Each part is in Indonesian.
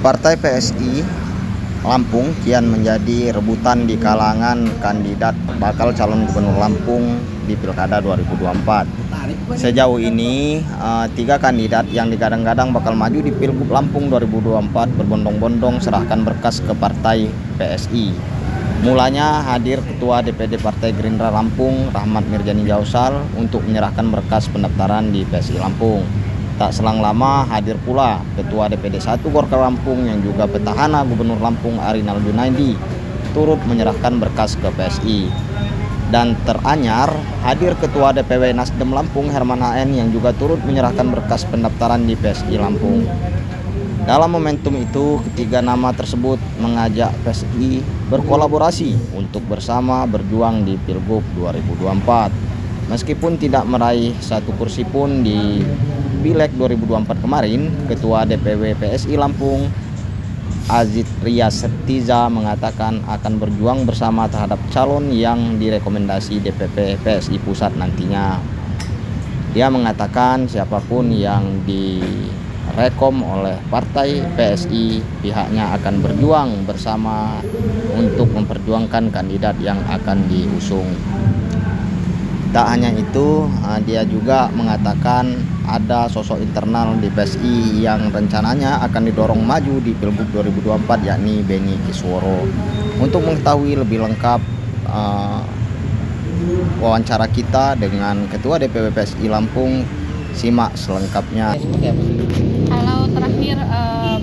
Partai PSI Lampung kian menjadi rebutan di kalangan kandidat bakal calon gubernur Lampung di Pilkada 2024. Sejauh ini, 3 kandidat yang digadang-gadang bakal maju di Pilgub Lampung 2024 berbondong-bondong serahkan berkas ke Partai PSI. Mulanya hadir Ketua DPD Partai Gerindra Lampung, Rahmat Mirjani Jausal, untuk menyerahkan berkas pendaftaran di PSI Lampung. Tak selang lama hadir pula Ketua DPD 1 Golkar Lampung yang juga petahana Gubernur Lampung Arinal Junaidi turut menyerahkan berkas ke PSI. Dan teranyar hadir Ketua DPW Nasdem Lampung Herman HN yang juga turut menyerahkan berkas pendaftaran di PSI Lampung. Dalam momentum itu, ketiga nama tersebut mengajak PSI berkolaborasi untuk bersama berjuang di Pilgub 2024. Meskipun tidak meraih satu kursi pun di Pileg 2024 kemarin, Ketua DPW PSI Lampung Aziz Ria Sertiza mengatakan akan berjuang bersama terhadap calon yang direkomendasi DPP PSI Pusat nantinya. Dia mengatakan siapapun yang direkom oleh Partai PSI, pihaknya akan berjuang bersama untuk memperjuangkan kandidat yang akan diusung. Tak hanya itu, dia juga mengatakan ada sosok internal di PSI yang rencananya akan didorong maju di Pilgub 2024, yakni Beni Kisworo. Untuk mengetahui lebih lengkap wawancara kita dengan Ketua DPW PSI Lampung, simak selengkapnya. Kalau terakhir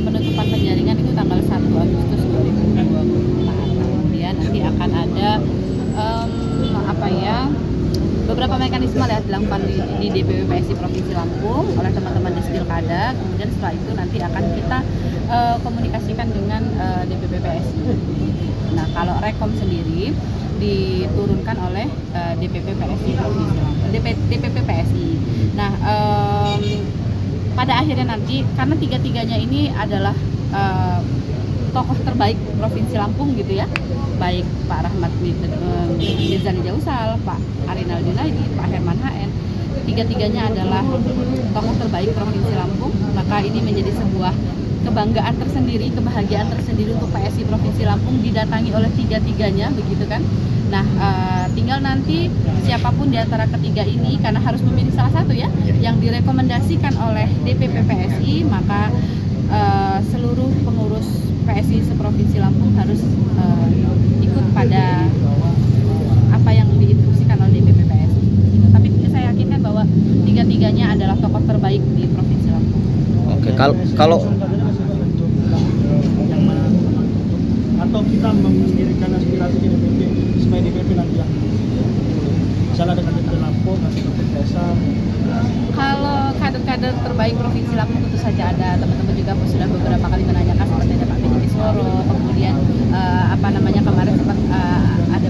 penutupan penjaringan itu tanggal 1 Agustus 2024. Kemudian nanti akan ada beberapa mekanisme yang dilakukan di DPW PSI Provinsi Lampung oleh teman-teman di Pilkada. Kemudian setelah itu nanti akan kita komunikasikan dengan DPP PSI. Nah, kalau rekom sendiri diturunkan oleh DPP PSI Provinsi Lampung, DPP PSI. Nah, pada akhirnya nanti karena tiga-tiganya ini adalah tokoh terbaik Provinsi Lampung gitu ya, baik Pak Rahmat Mirjani Jausal, Pak Arinal Junaidi, Pak Herman HN, tiga-tiganya adalah tokoh terbaik Provinsi Lampung, maka ini menjadi sebuah kebanggaan tersendiri, kebahagiaan tersendiri untuk PSI Provinsi Lampung didatangi oleh tiga-tiganya, begitu kan. Nah, tinggal nanti siapapun di antara ketiga ini, karena harus memilih salah satu ya, yang direkomendasikan oleh DPP PSI, maka seluruh pengurus PSI seprovinsi Lampung harus ikut pada apa yang diinstruksikan oleh DPP PSI. Gitu. Tapi saya yakinkan bahwa tiga-tiganya adalah tokoh terbaik di Provinsi Lampung. Oke, kalau atau kita mendirikan aspirasi di DPP supaya DPP nanti yang misalnya dengan DPP Lampung atau DPP Desa. Kalau kader-kader terbaik Provinsi Lampung tentu saja ada. Teman-teman juga sudah beberapa kali menanyakan seperti ada Pak Beni Kisworo, kemudian kemarin sempat ada